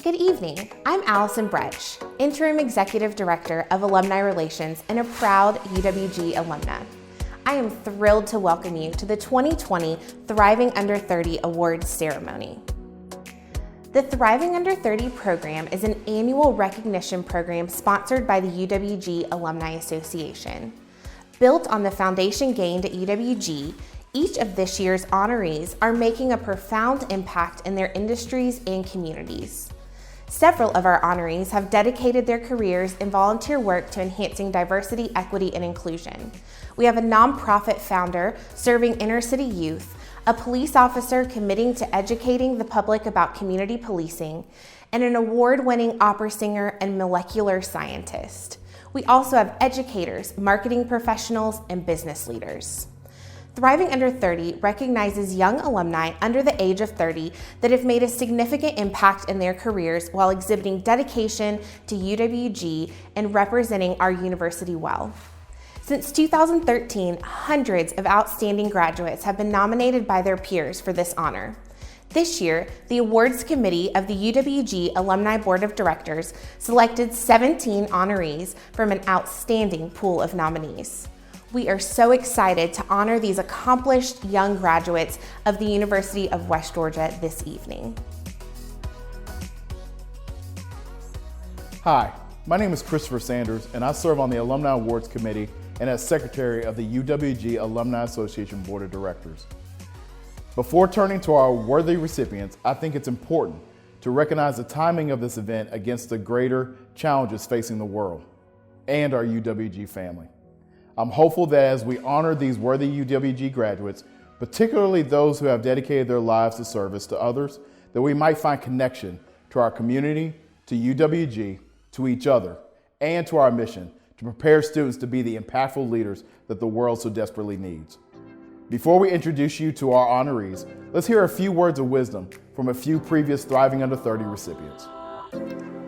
Good evening. I'm Allison Bretsch, Interim Executive Director of Alumni Relations and a proud UWG alumna. I am thrilled to welcome you to the 2020 Thriving Under 30 Awards ceremony. The Thriving Under 30 program is an annual recognition program sponsored by the UWG Alumni Association. Built on the foundation gained at UWG, each of this year's honorees are making a profound impact in their industries and communities. Several of our honorees have dedicated their careers in volunteer work to enhancing diversity, equity, and inclusion. We have a nonprofit founder serving inner city youth, a police officer committing to educating the public about community policing, and an award-winning opera singer and molecular scientist. We also have educators, marketing professionals, and business leaders. Thriving Under 30 recognizes young alumni under the age of 30 that have made a significant impact in their careers while exhibiting dedication to UWG and representing our university well. Since 2013, hundreds of outstanding graduates have been nominated by their peers for this honor. This year, the awards committee of the UWG Alumni Board of Directors selected 17 honorees from an outstanding pool of nominees. We are so excited to honor these accomplished young graduates of the University of West Georgia this evening. Hi, my name is Christopher Sanders, and I serve on the Alumni Awards Committee and as Secretary of the UWG Alumni Association Board of Directors. Before turning to our worthy recipients, I think it's important to recognize the timing of this event against the greater challenges facing the world and our UWG family. I'm hopeful that as we honor these worthy UWG graduates, particularly those who have dedicated their lives to service to others, that we might find connection to our community, to UWG, to each other, and to our mission to prepare students to be the impactful leaders that the world so desperately needs. Before we introduce you to our honorees, let's hear a few words of wisdom from a few previous Thriving Under 30 recipients.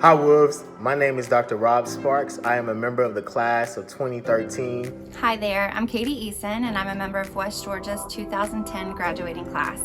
Hi Wolves, my name is Dr. Rob Sparks. I am a member of the class of 2013. Hi there, I'm Katie Eason and I'm a member of West Georgia's 2010 graduating class.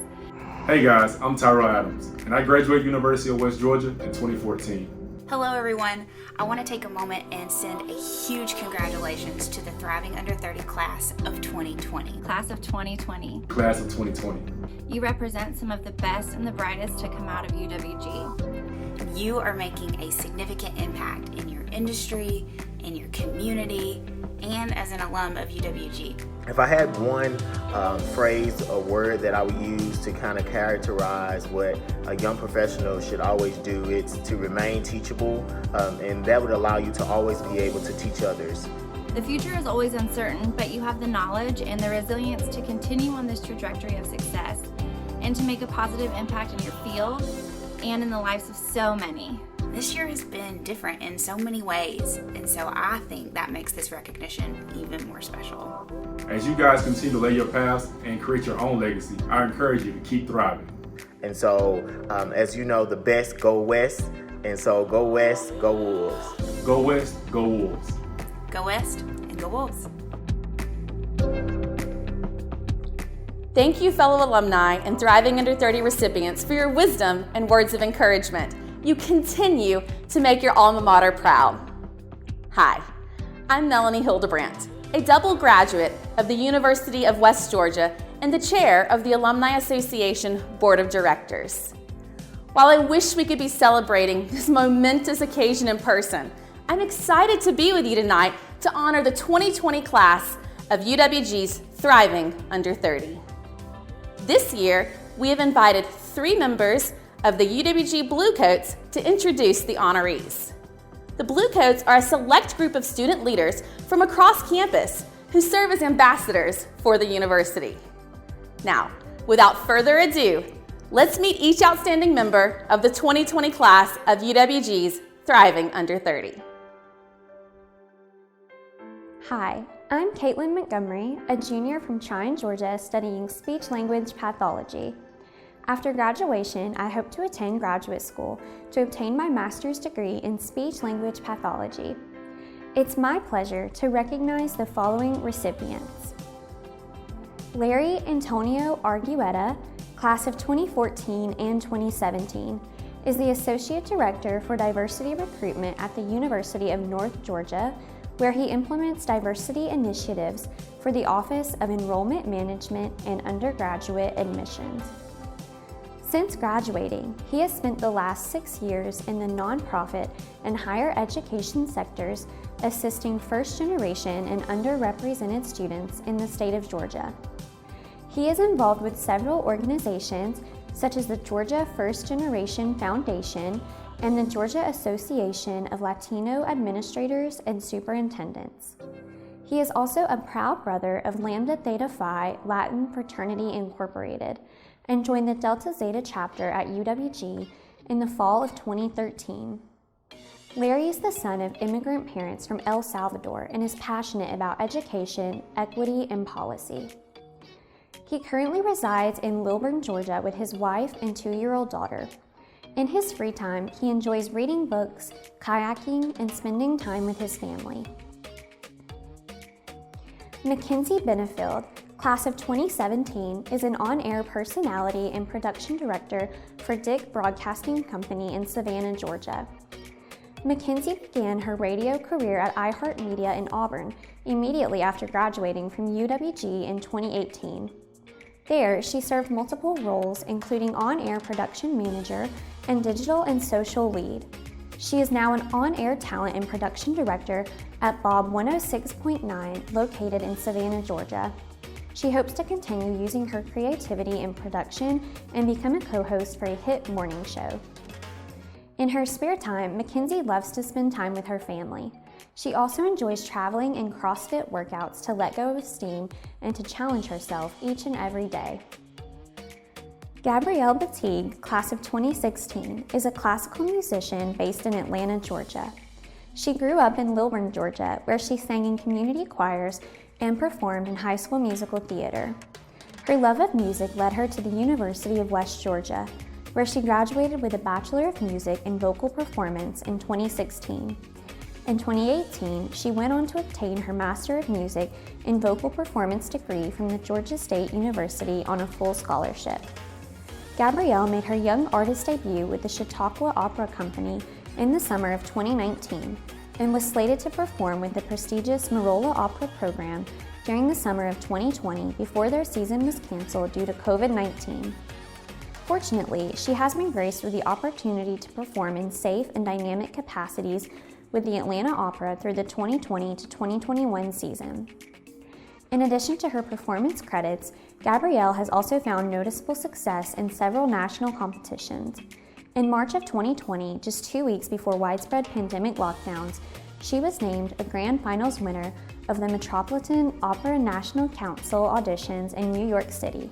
Hey guys, I'm Tyrell Adams and I graduated University of West Georgia in 2014. Hello everyone, I want to take a moment and send a huge congratulations to the Thriving Under 30 class of 2020. Class of 2020. Class of 2020. You represent some of the best and the brightest to come out of UWG. You are making a significant impact in your industry, in your community, and as an alum of UWG. If I had one phrase or word that I would use to kind of characterize what a young professional should always do, it's to remain teachable, and that would allow you to always be able to teach others. The future is always uncertain, but you have the knowledge and the resilience to continue on this trajectory of success and to make a positive impact in your field and in the lives of so many. This year has been different in so many ways, and so I think that makes this recognition even more special. As you guys continue to lay your paths and create your own legacy, I encourage you to keep thriving. And so, as you know, the best go west, and so go west, go Wolves. Go west, go Wolves. Go west and go Wolves. Thank you, fellow alumni and Thriving Under 30 recipients, for your wisdom and words of encouragement. You continue to make your alma mater proud. Hi, I'm Melanie Hilbrandt, a double graduate of the University of West Georgia and the chair of the Alumni Association Board of Directors. While I wish we could be celebrating this momentous occasion in person, I'm excited to be with you tonight to honor the 2020 class of UWG's Thriving Under 30. This year, we have invited 3 members of the UWG Bluecoats to introduce the honorees. The Bluecoats are a select group of student leaders from across campus who serve as ambassadors for the university. Now, without further ado, let's meet each outstanding member of the 2020 class of UWG's Thriving Under 30. Hi, I'm Caitlin Montgomery, a junior from Tryon, Georgia, studying speech-language pathology. After graduation, I hope to attend graduate school to obtain my master's degree in speech-language pathology. It's my pleasure to recognize the following recipients. Larry Antonio Argueta, class of 2014 and 2017, is the Associate Director for Diversity Recruitment at the University of North Georgia, where he implements diversity initiatives for the Office of Enrollment Management and Undergraduate Admissions. Since graduating, he has spent the last 6 years in the nonprofit and higher education sectors assisting first-generation and underrepresented students in the state of Georgia. He is involved with several organizations such as the Georgia First Generation Foundation and the Georgia Association of Latino Administrators and Superintendents. He is also a proud brother of Lambda Theta Phi Latin Fraternity Incorporated and joined the Delta Zeta chapter at UWG in the fall of 2013. Larry is the son of immigrant parents from El Salvador and is passionate about education, equity, and policy. He currently resides in Lilburn, Georgia with his wife and 2-year-old daughter. In his free time, he enjoys reading books, kayaking, and spending time with his family. Mackenzie Benefield, class of 2017, is an on-air personality and production director for Dick Broadcasting Company in Savannah, Georgia. Mackenzie began her radio career at iHeartMedia in Auburn immediately after graduating from UWG in 2018. There, she served multiple roles, including on-air production manager and digital and social lead. She is now an on-air talent and production director at Bob 106.9, located in Savannah, Georgia. She hopes to continue using her creativity in production and become a co-host for a hit morning show. In her spare time, Mackenzie loves to spend time with her family. She also enjoys traveling and CrossFit workouts to let go of steam and to challenge herself each and every day. Gabriella Batig, class of 2016, is a classical musician based in Atlanta, Georgia. She grew up in Lilburn, Georgia, where she sang in community choirs and performed in high school musical theater. Her love of music led her to the University of West Georgia, where she graduated with a Bachelor of Music in Vocal Performance in 2016. In 2018, she went on to obtain her Master of Music in Vocal Performance degree from the Georgia State University on a full scholarship. Gabrielle made her young artist debut with the Chautauqua Opera Company in the summer of 2019 and was slated to perform with the prestigious Marola Opera program during the summer of 2020 before their season was canceled due to COVID-19. Fortunately, she has been graced with the opportunity to perform in safe and dynamic capacities with the Atlanta Opera through the 2020 to 2021 season. In addition to her performance credits, Gabrielle has also found noticeable success in several national competitions. In March of 2020, just 2 weeks before widespread pandemic lockdowns, she was named a Grand Finals winner of the Metropolitan Opera National Council auditions in New York City.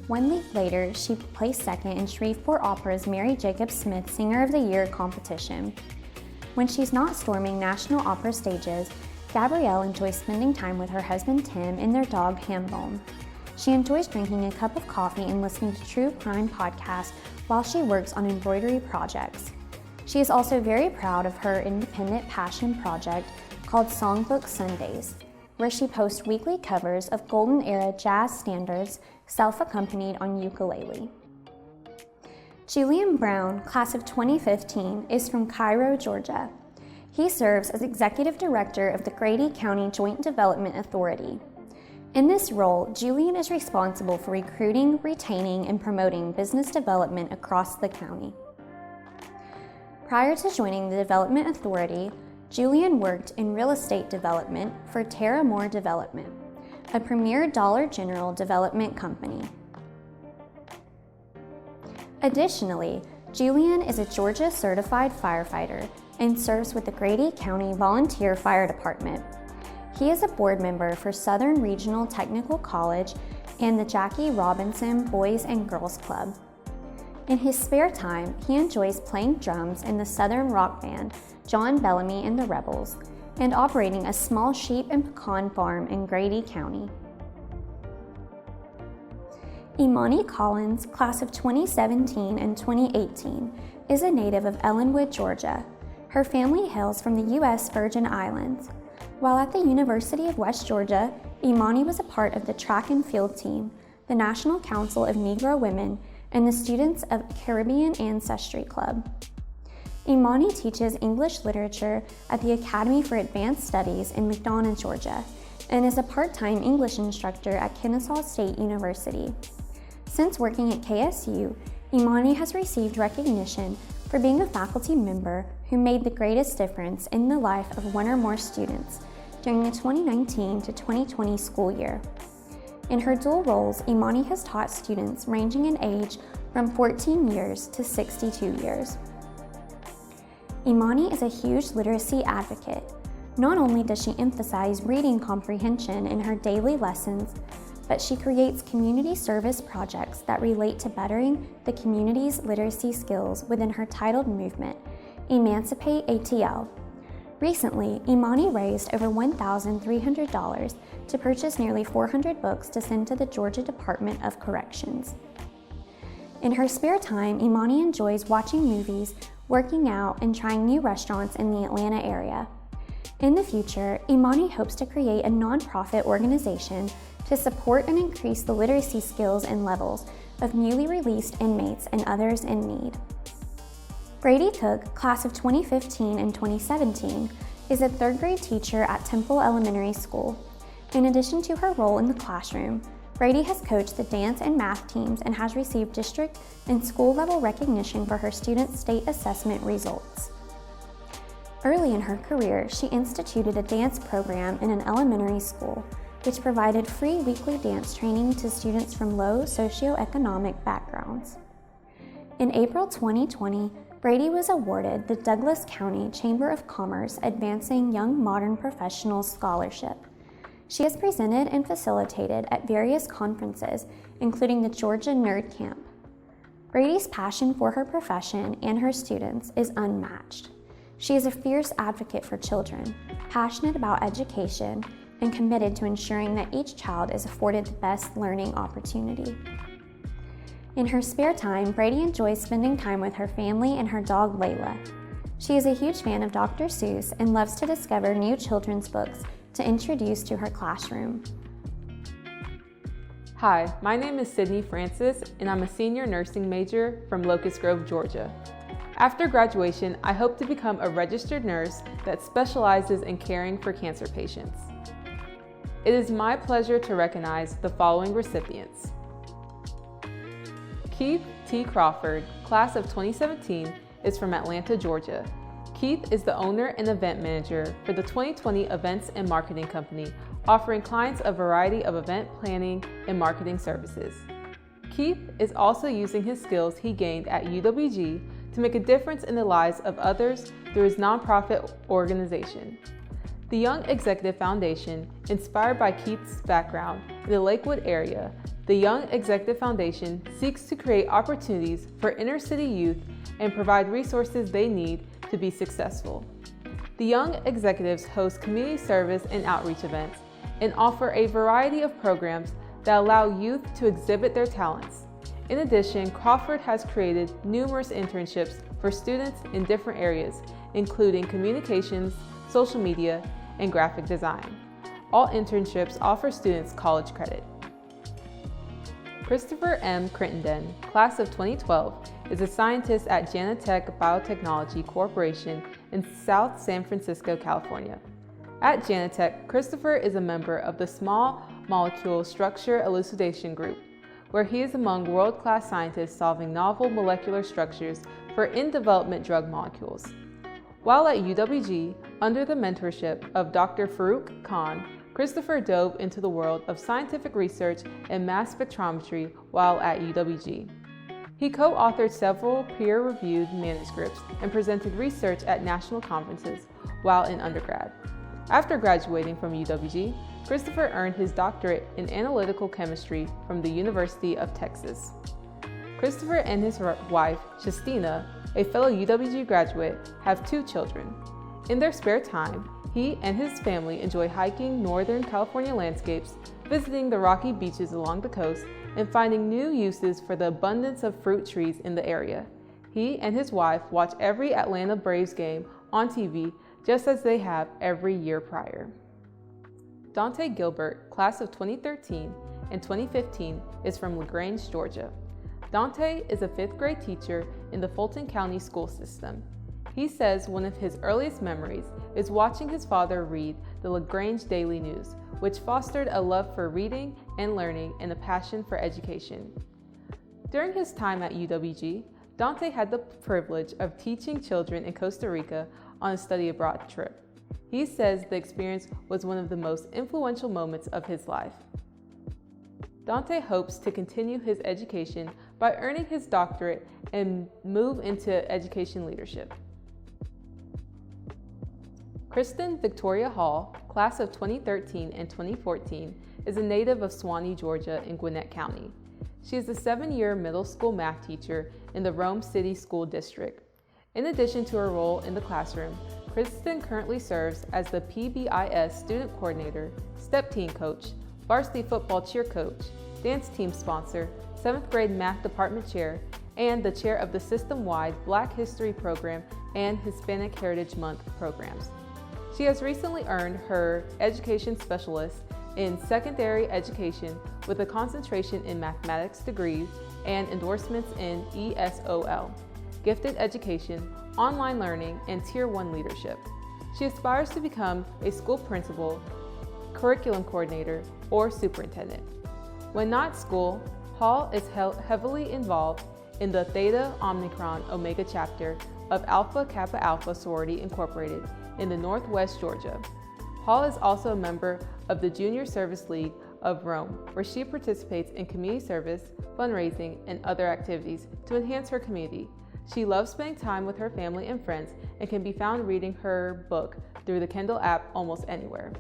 1 week later, she placed second in Shreveport Opera's Mary Jacob Smith Singer of the Year competition. When she's not storming National Opera stages, Gabrielle enjoys spending time with her husband Tim and their dog Hambone. She enjoys drinking a cup of coffee and listening to true crime podcasts while she works on embroidery projects. She is also very proud of her independent passion project called Songbook Sundays, where she posts weekly covers of golden era jazz standards self-accompanied on ukulele. Julian Brown, class of 2015, is from Cairo, Georgia. He serves as Executive Director of the Grady County Joint Development Authority. In this role, Julian is responsible for recruiting, retaining, and promoting business development across the county. Prior to joining the Development Authority, Julian worked in real estate development for Terra Moore Development, a premier Dollar General development company. Additionally, Julian is a Georgia certified firefighter and serves with the Grady County Volunteer Fire Department. He is a board member for Southern Regional Technical College and the Jackie Robinson Boys and Girls Club. In his spare time, he enjoys playing drums in the Southern rock band John Bellamy and the Rebels and operating a small sheep and pecan farm in Grady County. Imani Collins, class of 2017 and 2018, is a native of Ellenwood, Georgia. Her family hails from the U.S. Virgin Islands. While at the University of West Georgia, Imani was a part of the track and field team, the National Council of Negro Women, and the students of Caribbean Ancestry Club. Imani teaches English literature at the Academy for Advanced Studies in McDonough, Georgia, and is a part-time English instructor at Kennesaw State University. Since working at KSU, Imani has received recognition for being a faculty member who made the greatest difference in the life of one or more students during the 2019 to 2020 school year. In her dual roles, Imani has taught students ranging in age from 14 years to 62 years. Imani is a huge literacy advocate. Not only does she emphasize reading comprehension in her daily lessons, but she creates community service projects that relate to bettering the community's literacy skills within her titled movement, Emancipate ATL. Recently, Imani raised over $1,300 to purchase nearly 400 books to send to the Georgia Department of Corrections. In her spare time, Imani enjoys watching movies, working out, and trying new restaurants in the Atlanta area. In the future, Imani hopes to create a nonprofit organization to support and increase the literacy skills and levels of newly released inmates and others in need. Brady Cook, class of 2015 and 2017, is a third grade teacher at Temple Elementary School. In addition to her role in the classroom, Brady has coached the dance and math teams and has received district and school level recognition for her student state assessment results. Early in her career, she instituted a dance program in an elementary school, which provided free weekly dance training to students from low socioeconomic backgrounds. In April 2020, Brady was awarded the Douglas County Chamber of Commerce Advancing Young Modern Professionals Scholarship. She has presented and facilitated at various conferences, including the Georgia Nerd Camp. Brady's passion for her profession and her students is unmatched. She is a fierce advocate for children, passionate about education, and committed to ensuring that each child is afforded the best learning opportunity. In her spare time, Brady enjoys spending time with her family and her dog Layla. She is a huge fan of Dr. Seuss and loves to discover new children's books to introduce to her classroom. Hi, my name is Sydney Francis, and I'm a senior nursing major from Locust Grove, Georgia. After graduation, I hope to become a registered nurse that specializes in caring for cancer patients. It is my pleasure to recognize the following recipients. Keith T. Crawford, class of 2017, is from Atlanta, Georgia. Keith is the owner and event manager for the 2020 Events and Marketing Company, offering clients a variety of event planning and marketing services. Keith is also using his skills he gained at UWG to make a difference in the lives of others through his nonprofit organization. The Young Executive Foundation, inspired by Keith's background in the Lakewood area, the Young Executive Foundation seeks to create opportunities for inner city youth and provide resources they need to be successful. The Young Executives host community service and outreach events and offer a variety of programs that allow youth to exhibit their talents. In addition, Crawford has created numerous internships for students in different areas, including communications, social media, and graphic design. All internships offer students college credit. Christopher M Crittenden, class of 2012, is a scientist at Janatech Biotechnology Corporation in South San Francisco, California. At Janatech, Christopher is a member of the Small Molecule Structure Elucidation Group, where he is among world-class scientists solving novel molecular structures for in-development drug molecules. While at UWG, under the mentorship of Dr. Farouk Khan, Christopher dove into the world of scientific research and mass spectrometry while at UWG. He co-authored several peer-reviewed manuscripts and presented research at national conferences while in undergrad. After graduating from UWG, Christopher earned his doctorate in analytical chemistry from the University of Texas. Christopher and his wife, Shastina, a fellow UWG graduate, have 2 children. In their spare time, he and his family enjoy hiking Northern California landscapes, visiting the rocky beaches along the coast, and finding new uses for the abundance of fruit trees in the area. He and his wife watch every Atlanta Braves game on TV, just as they have every year prior. Dante Gilbert, class of 2013 and 2015, is from LaGrange, Georgia. Dante is a 5th grade teacher in the Fulton County school system. He says one of his earliest memories is watching his father read the LaGrange Daily News, which fostered a love for reading and learning and a passion for education. During his time at UWG, Dante had the privilege of teaching children in Costa Rica on a study abroad trip. He says the experience was one of the most influential moments of his life. Dante hopes to continue his education by earning his doctorate and move into education leadership. Kristin Victoria Hall, class of 2013 and 2014, is a native of Suwanee, Georgia in Gwinnett County. She is a 7-year middle school math teacher in the Rome City School District. In addition to her role in the classroom, Kristin currently serves as the PBIS student coordinator, step team coach, varsity football cheer coach, dance team sponsor, 7th grade math department chair, and the chair of the system-wide Black History Program and Hispanic Heritage Month programs. She has recently earned her Education Specialist in Secondary Education with a concentration in mathematics degree and endorsements in ESOL, Gifted Education, Online Learning, and Tier 1 Leadership. She aspires to become a school principal, curriculum coordinator, or superintendent. When not at school, Hall is heavily involved in the Theta Omicron Omega chapter of Alpha Kappa Alpha Sorority Incorporated in the Northwest Georgia. Hall is also a member of the Junior Service League of Rome, where she participates in community service, fundraising, and other activities to enhance her community. She loves spending time with her family and friends and can be found reading her book through the Kindle app almost anywhere.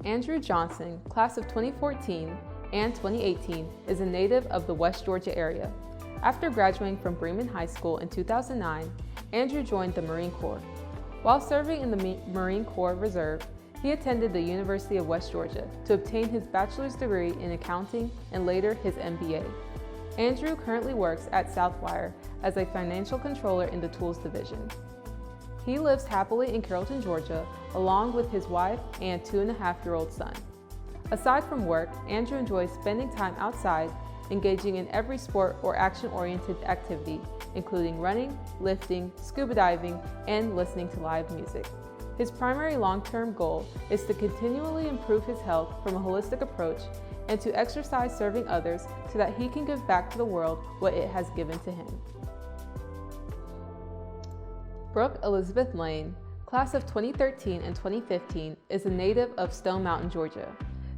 Andrew Johnson, class of 2014 and 2018, is a native of the West Georgia area. After graduating from Bremen High School in 2009, Andrew joined the Marine Corps. While serving in the Marine Corps Reserve, he attended the University of West Georgia to obtain his bachelor's degree in accounting and later his MBA. Andrew currently works at Southwire as a financial controller in the tools division. He lives happily in Carrollton, Georgia, along with his wife and 2.5-year-old son. Aside from work, Andrew enjoys spending time outside, engaging in every sport or action-oriented activity, including running, lifting, scuba diving, and listening to live music. His primary long-term goal is to continually improve his health from a holistic approach and to exercise serving others so that he can give back to the world what it has given to him. Brooke Elizabeth Lane, class of 2013 and 2015, is a native of Stone Mountain, Georgia.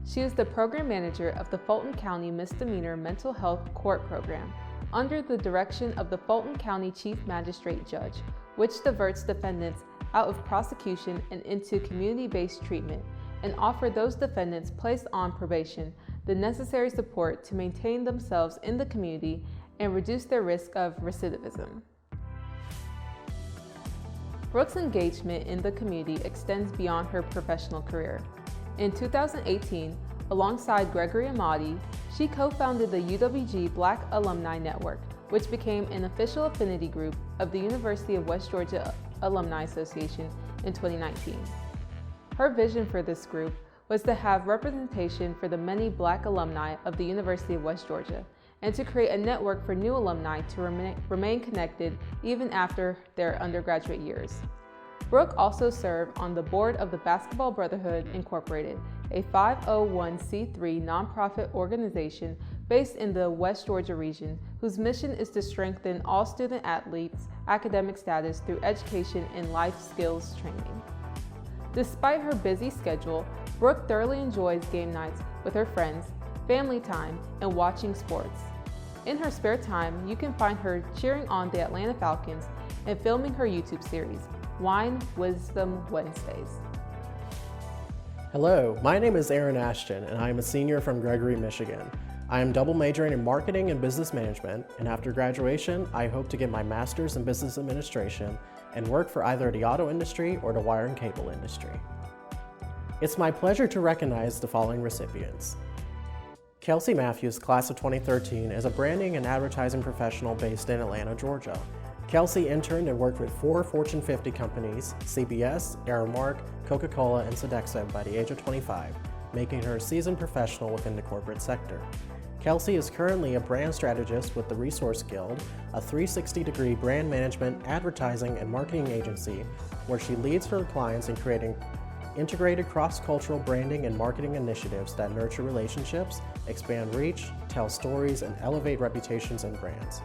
She is the program manager of the Fulton County Misdemeanor Mental Health Court Program under the direction of the Fulton County Chief Magistrate Judge, which diverts defendants out of prosecution and into community-based treatment and offer those defendants placed on probation the necessary support to maintain themselves in the community and reduce their risk of recidivism. Brooke's engagement in the community extends beyond her professional career. In 2018, alongside Gregory Imani, she co-founded the UWG Black Alumni Network, which became an official affinity group of the University of West Georgia Alumni Association in 2019. Her vision for this group was to have representation for the many Black alumni of the University of West Georgia and to create a network for new alumni to remain connected even after their undergraduate years. Brooke also served on the board of the Basketball Brotherhood Incorporated, a 501c3 nonprofit organization based in the West Georgia region, whose mission is to strengthen all student athletes' academic status through education and life skills training. Despite her busy schedule, Brooke thoroughly enjoys game nights with her friends, family time, and watching sports. In her spare time, you can find her cheering on the Atlanta Falcons and filming her YouTube series, Wine Wisdom Wednesdays. Hello, my name is Aaron Ashton, and I am a senior from Gregory, Michigan. I am double majoring in marketing and business management, and after graduation, I hope to get my master's in business administration and work for either the auto industry or the wire and cable industry. It's my pleasure to recognize the following recipients. Kelsey Matthews, class of 2013, is a branding and advertising professional based in Atlanta, Georgia. Kelsey interned and worked with 4 Fortune 50 companies, CBS, Aramark, Coca-Cola, and Sodexo by the age of 25, making her a seasoned professional within the corporate sector. Kelsey is currently a brand strategist with the Resource Guild, a 360-degree brand management, advertising, and marketing agency where she leads her clients in creating integrated cross-cultural branding and marketing initiatives that nurture relationships, expand reach, tell stories, and elevate reputations and brands.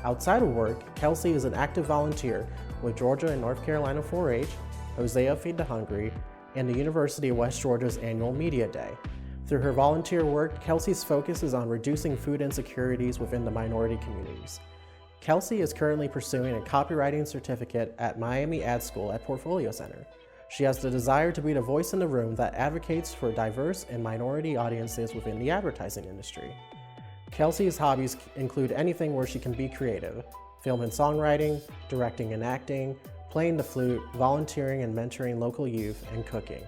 Outside of work, Kelsey is an active volunteer with Georgia and North Carolina 4-H, Hosea Feed the Hungry, and the University of West Georgia's annual Media Day. Through her volunteer work, Kelsey's focus is on reducing food insecurities within the minority communities. Kelsey is currently pursuing a copywriting certificate at Miami Ad School at Portfolio Center. She has the desire to be the voice in the room that advocates for diverse and minority audiences within the advertising industry. Kelsey's hobbies include anything where she can be creative: film and songwriting, directing and acting, playing the flute, volunteering and mentoring local youth, and cooking.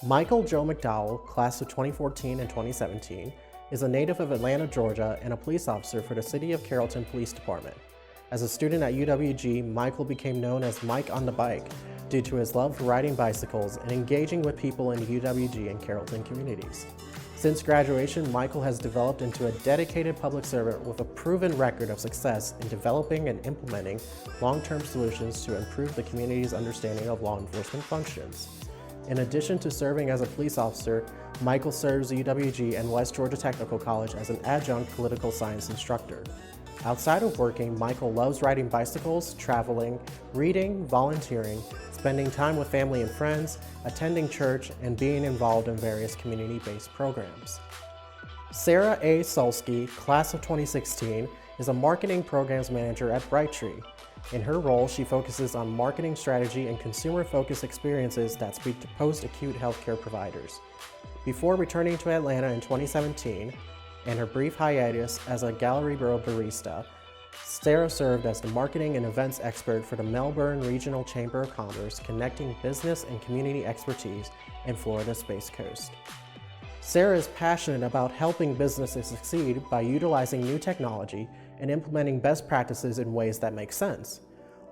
Michael Joe McDowell, class of 2014 and 2017, is a native of Atlanta, Georgia, and a police officer for the City of Carrollton Police Department. As a student at UWG, Michael became known as Mike on the Bike due to his love for riding bicycles and engaging with people in the UWG and Carrollton communities. Since graduation, Michael has developed into a dedicated public servant with a proven record of success in developing and implementing long-term solutions to improve the community's understanding of law enforcement functions. In addition to serving as a police officer, Michael serves UWG and West Georgia Technical College as an adjunct political science instructor. Outside of working, Michael loves riding bicycles, traveling, reading, volunteering, spending time with family and friends, attending church, and being involved in various community-based programs. Sarah A. Solsky, class of 2016, is a marketing programs manager at Brightree. In her role, she focuses on marketing strategy and consumer-focused experiences that speak to post-acute healthcare providers. Before returning to Atlanta in 2017, and her brief hiatus as a Gallery Bro barista, Sarah served as the marketing and events expert for the Melbourne Regional Chamber of Commerce, connecting business and community expertise in Florida's Space Coast. Sarah is passionate about helping businesses succeed by utilizing new technology and implementing best practices in ways that make sense.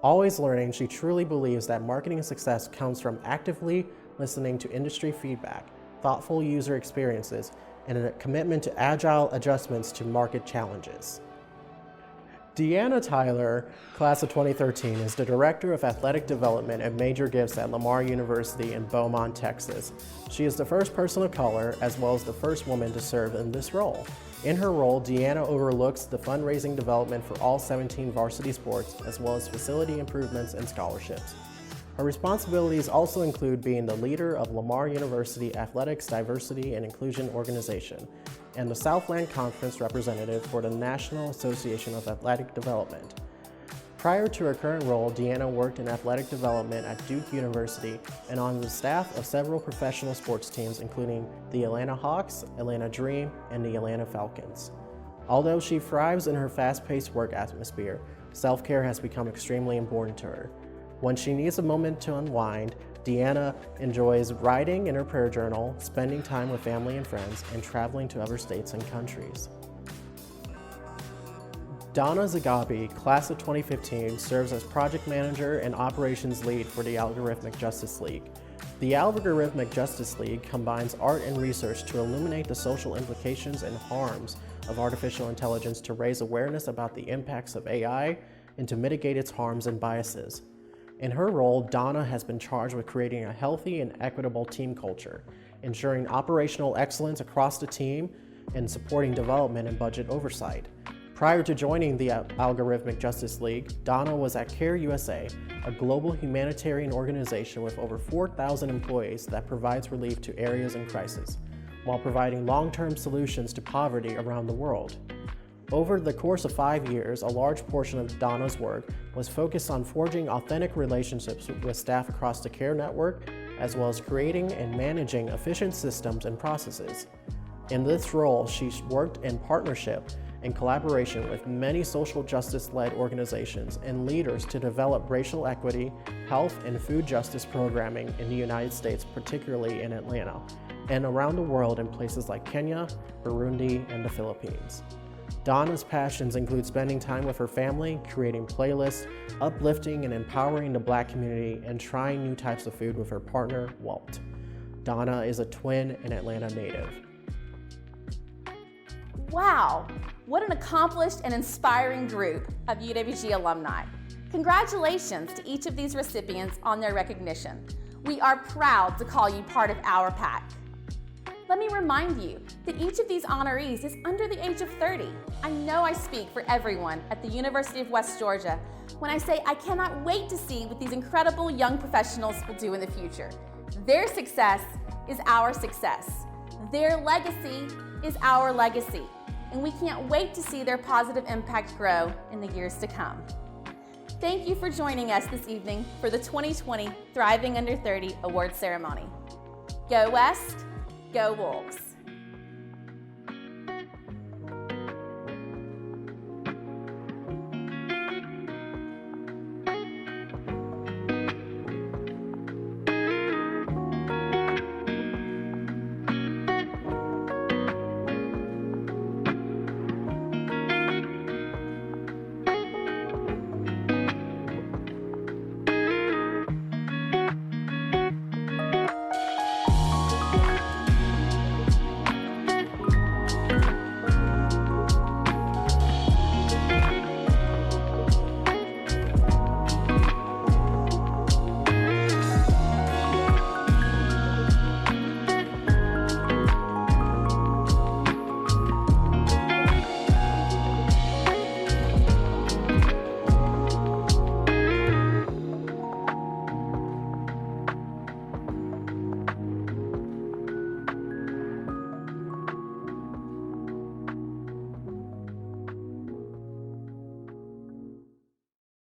Always learning, she truly believes that marketing success comes from actively listening to industry feedback, thoughtful user experiences, and a commitment to agile adjustments to market challenges. Deanna Tyler, class of 2013, is the Director of Athletic Development and Major Gifts at Lamar University in Beaumont, Texas. She is the first person of color, as well as the first woman to serve in this role. In her role, Deanna overlooks the fundraising development for all 17 varsity sports, as well as facility improvements and scholarships. Her responsibilities also include being the leader of Lamar University Athletics Diversity and Inclusion Organization and the Southland Conference representative for the National Association of Athletic Development. Prior to her current role, Deanna worked in athletic development at Duke University and on the staff of several professional sports teams, including the Atlanta Hawks, Atlanta Dream, and the Atlanta Falcons. Although she thrives in her fast-paced work atmosphere, self-care has become extremely important to her. When she needs a moment to unwind, Deanna enjoys writing in her prayer journal, spending time with family and friends, and traveling to other states and countries. Donna Zugabe, class of 2015, serves as project manager and operations lead for the Algorithmic Justice League. The Algorithmic Justice League combines art and research to illuminate the social implications and harms of artificial intelligence to raise awareness about the impacts of AI and to mitigate its harms and biases. In her role, Donna has been charged with creating a healthy and equitable team culture, ensuring operational excellence across the team, and supporting development and budget oversight. Prior to joining the Algorithmic Justice League, Donna was at CARE USA, a global humanitarian organization with over 4,000 employees that provides relief to areas in crisis, while providing long-term solutions to poverty around the world. Over the course of 5 years, a large portion of Donna's work was focused on forging authentic relationships with staff across the CARE network, as well as creating and managing efficient systems and processes. In this role, she worked in partnership and collaboration with many social justice-led organizations and leaders to develop racial equity, health, and food justice programming in the United States, particularly in Atlanta, and around the world in places like Kenya, Burundi, and the Philippines. Donna's passions include spending time with her family, creating playlists, uplifting and empowering the Black community, and trying new types of food with her partner, Walt. Donna is a twin and Atlanta native. Wow, what an accomplished and inspiring group of UWG alumni. Congratulations to each of these recipients on their recognition. We are proud to call you part of our pack. Let me remind you that each of these honorees is under the age of 30. I know I speak for everyone at the University of West Georgia when I say I cannot wait to see what these incredible young professionals will do in the future. Their success is our success. Their legacy is our legacy. And we can't wait to see their positive impact grow in the years to come. Thank you for joining us this evening for the 2020 Thriving Under 30 Awards Ceremony. Go West, go Wolves.